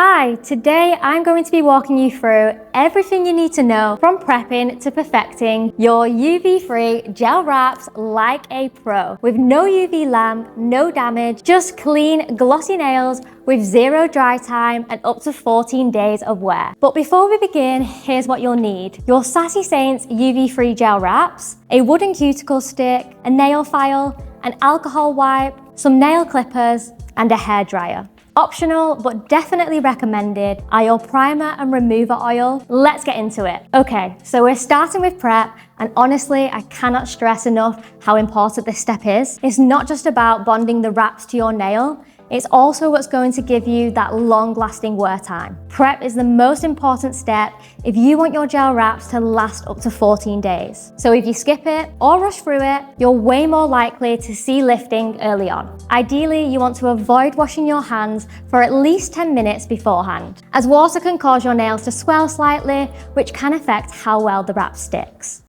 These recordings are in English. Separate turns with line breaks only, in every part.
Hi, today I'm going to be walking you through everything you need to know from prepping to perfecting your UV-free gel wraps like a pro. With no UV lamp, no damage, just clean, glossy nails with zero dry time and up to 14 days of wear. But before we begin, here's what you'll need. Your Sassy Saints UV-free gel wraps, a wooden cuticle stick, a nail file, an alcohol wipe, some nail clippers, and a hairdryer. Optional, but definitely recommended, are your primer and remover oil. Let's get into it. Okay, so we're starting with prep, and honestly, I cannot stress enough how important this step is. It's not just about bonding the wraps to your nail, it's also what's going to give you that long-lasting wear time. Prep is the most important step if you want your gel wraps to last up to 14 days. So if you skip it or rush through it, you're way more likely to see lifting early on. Ideally, you want to avoid washing your hands for at least 10 minutes beforehand, as water can cause your nails to swell slightly, which can affect how well the wrap sticks.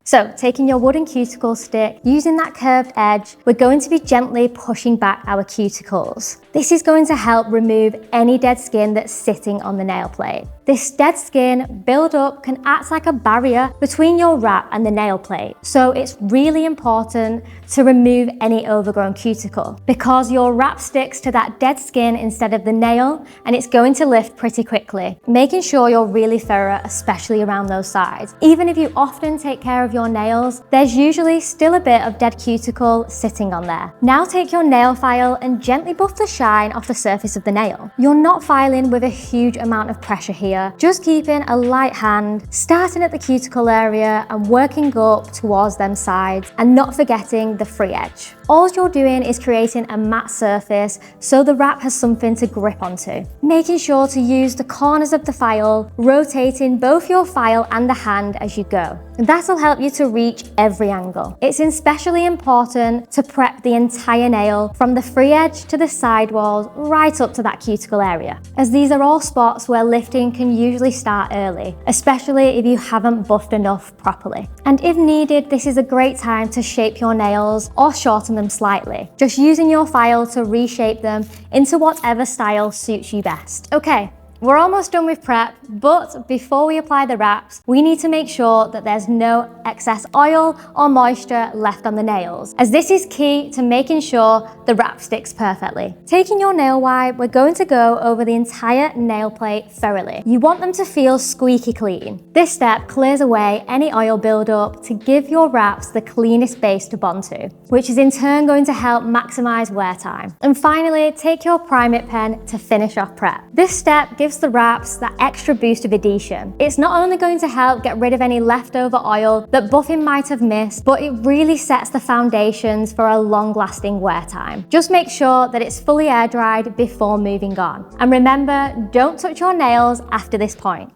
So, taking your wooden cuticle stick, using that curved edge, we're going to be gently pushing back our cuticles. This is going to help remove any dead skin that's sitting on the nail plate. This dead skin build-up can act like a barrier between your wrap and the nail plate. So it's really important to remove any overgrown cuticle because your wrap sticks to that dead skin instead of the nail, and it's going to lift pretty quickly, making sure you're really thorough, especially around those sides. Even if you often take care of your nails, there's usually still a bit of dead cuticle sitting on there. Now take your nail file and gently buff the shine off the surface of the nail. You're not filing with a huge amount of pressure here, just keeping a light hand, starting at the cuticle area and working up towards them sides, and not forgetting the free edge. All you're doing is creating a matte surface so the wrap has something to grip onto. Making sure to use the corners of the file, rotating both your file and the hand as you go. That'll help you to reach every angle. It's especially important to prep the entire nail from the free edge to the side walls right up to that cuticle area, as these are all spots where lifting can usually start early, especially if you haven't buffed enough properly. And if needed, this is a great time to shape your nails or shorten them slightly, just using your file to reshape them into whatever style suits you best. Okay. We're almost done with prep, but before we apply the wraps, we need to make sure that there's no excess oil or moisture left on the nails, as this is key to making sure the wrap sticks perfectly. Taking your nail wipe, we're going to go over the entire nail plate thoroughly. You want them to feel squeaky clean. This step clears away any oil buildup to give your wraps the cleanest base to bond to, which is in turn going to help maximize wear time. And finally, take your Primate pen to finish off prep. This step gives the wraps that extra boost of adhesion. It's not only going to help get rid of any leftover oil that buffing might have missed, but it really sets the foundations for a long-lasting wear time. Just make sure that it's fully air dried before moving on. And remember, don't touch your nails after this point.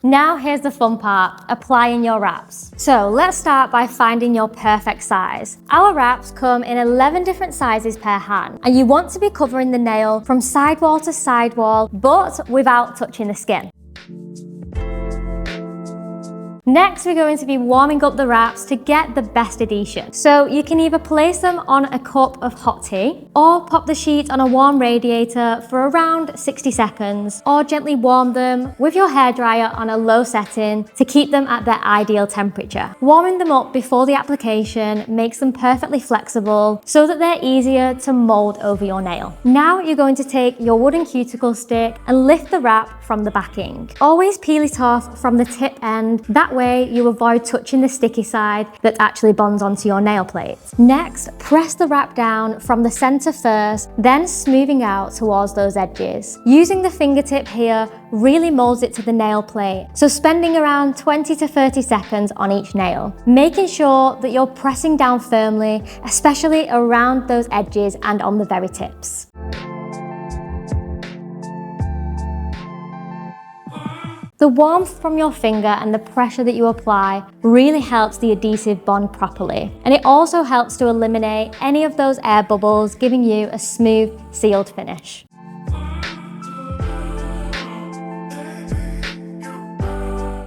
Now here's the fun part, applying your wraps. So let's start by finding your perfect size. Our wraps come in 11 different sizes per hand, and you want to be covering the nail from sidewall to sidewall, but without touching the skin. Next, we're going to be warming up the wraps to get the best adhesion. So you can either place them on a cup of hot tea, or pop the sheet on a warm radiator for around 60 seconds, or gently warm them with your hairdryer on a low setting to keep them at their ideal temperature. Warming them up before the application makes them perfectly flexible so that they're easier to mold over your nail. Now you're going to take your wooden cuticle stick and lift the wrap from the backing. Always peel it off from the tip end, that way you avoid touching the sticky side that actually bonds onto your nail plate. Next, press the wrap down from the center first, then smoothing out towards those edges. Using the fingertip here really molds it to the nail plate, so spending around 20 to 30 seconds on each nail, making sure that you're pressing down firmly, especially around those edges and on the very tips. The warmth from your finger and the pressure that you apply really helps the adhesive bond properly, and it also helps to eliminate any of those air bubbles, giving you a smooth, sealed finish.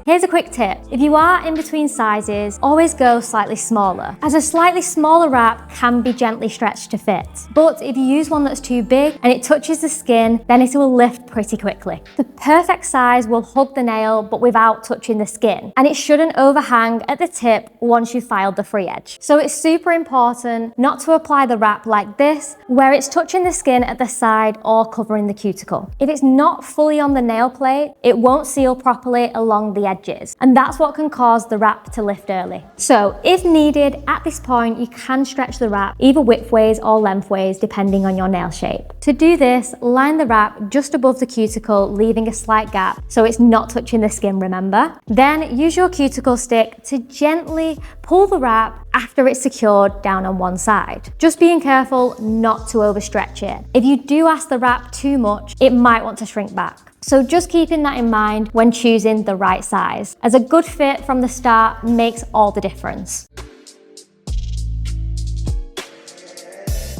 Here's a quick tip. If you are in between sizes, always go slightly smaller, as a slightly smaller wrap can be gently stretched to fit. But if you use one that's too big and it touches the skin, then it will lift pretty quickly. The perfect size will hug the nail but without touching the skin, and it shouldn't overhang at the tip once you've filed the free edge. So it's super important not to apply the wrap like this, where it's touching the skin at the side or covering the cuticle. If it's not fully on the nail plate, it won't seal properly along the edges, and that's what can cause the wrap to lift early. So if needed, at this point, you can stretch the wrap either widthways or lengthways depending on your nail shape. To do this, line the wrap just above the cuticle, leaving a slight gap so it's not touching the skin, remember? Then use your cuticle stick to gently pull the wrap after it's secured down on one side. Just being careful not to overstretch it. If you do ask the wrap too much, it might want to shrink back. So just keeping that in mind when choosing the right size, as a good fit from the start makes all the difference.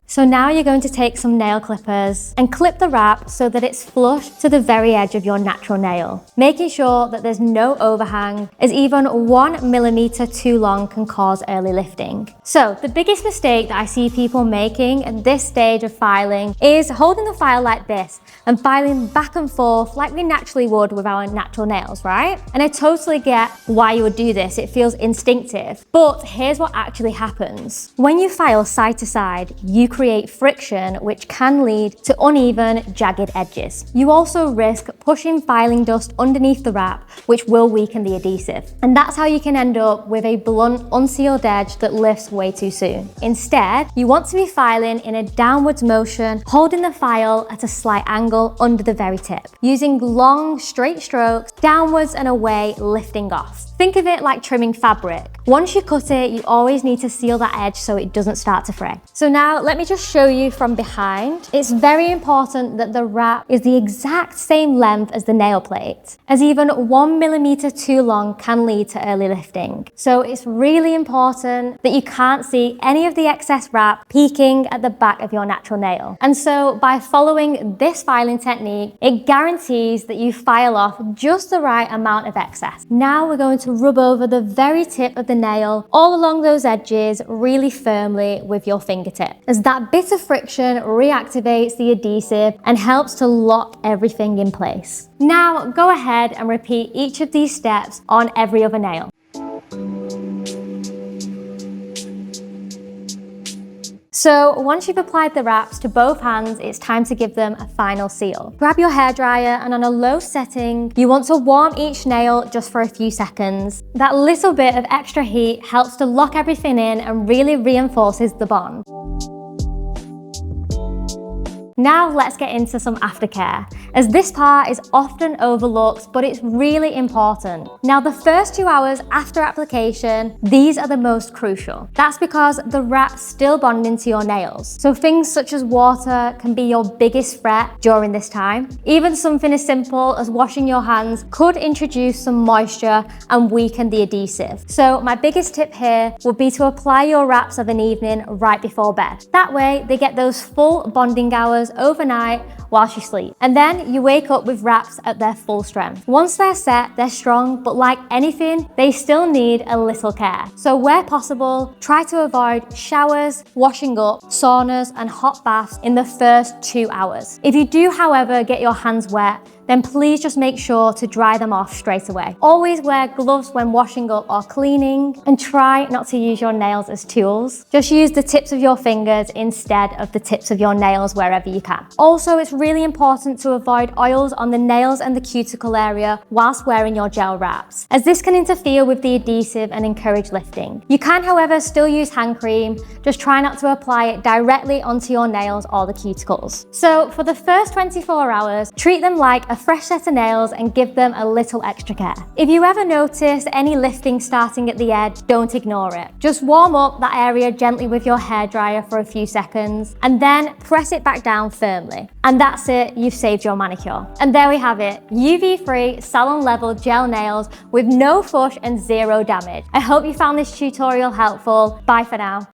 So now you're going to take some nail clippers and clip the wrap so that it's flush to the very edge of your natural nail, making sure that there's no overhang, as even 1 millimeter too long can cause early lifting. So the biggest mistake that I see people making at this stage of filing is holding the file like this and filing back and forth like we naturally would with our natural nails, right? And I totally get why you would do this. It feels instinctive. But here's what actually happens. When you file side to side, you create friction, which can lead to uneven, jagged edges. You also risk pushing filing dust underneath the wrap, which will weaken the adhesive. And that's how you can end up with a blunt, unsealed edge that lifts way too soon. Instead, you want to be filing in a downwards motion, holding the file at a slight angle under the very tip, using long, straight strokes downwards and away, lifting off. Think of it like trimming fabric. Once you cut it, you always need to seal that edge so it doesn't start to fray. So now let me just show you from behind. It's very important that the wrap is the exact same length as the nail plate, as even 1 millimeter too long can lead to early lifting. So it's really important that you can't see any of the excess wrap peeking at the back of your natural nail. And so by following this filing technique, it guarantees that you file off just the right amount of excess. Now we're going to rub over the very tip of the nail all along those edges really firmly with your fingertip, as that bit of friction reactivates the adhesive and helps to lock everything in place. Now go ahead and repeat each of these steps on every other nail. So once you've applied the wraps to both hands, it's time to give them a final seal. Grab your hairdryer and on a low setting, you want to warm each nail just for a few seconds. That little bit of extra heat helps to lock everything in and really reinforces the bond. Now let's get into some aftercare, as this part is often overlooked, but it's really important. Now the first 2 hours after application, these are the most crucial. That's because the wrap's still bonding to your nails. So things such as water can be your biggest threat during this time. Even something as simple as washing your hands could introduce some moisture and weaken the adhesive. So my biggest tip here would be to apply your wraps of an evening right before bed. That way they get those full bonding hours overnight whilst you sleep. And then you wake up with wraps at their full strength. Once they're set, they're strong, but like anything, they still need a little care. So where possible, try to avoid showers, washing up, saunas, and hot baths in the first 2 hours. If you do, however, get your hands wet, then please just make sure to dry them off straight away. Always wear gloves when washing up or cleaning, and try not to use your nails as tools. Just use the tips of your fingers instead of the tips of your nails wherever you can. Also, it's really important to avoid oils on the nails and the cuticle area whilst wearing your gel wraps, as this can interfere with the adhesive and encourage lifting. You can, however, still use hand cream. Just try not to apply it directly onto your nails or the cuticles. So for the first 24 hours, treat them like a fresh set of nails and give them a little extra care. If you ever notice any lifting starting at the edge, don't ignore it. Just warm up that area gently with your hairdryer for a few seconds and then press it back down firmly. And that's it, you've saved your manicure. And there we have it, UV-free salon level gel nails with no fuss and zero damage. I hope you found this tutorial helpful. Bye for now.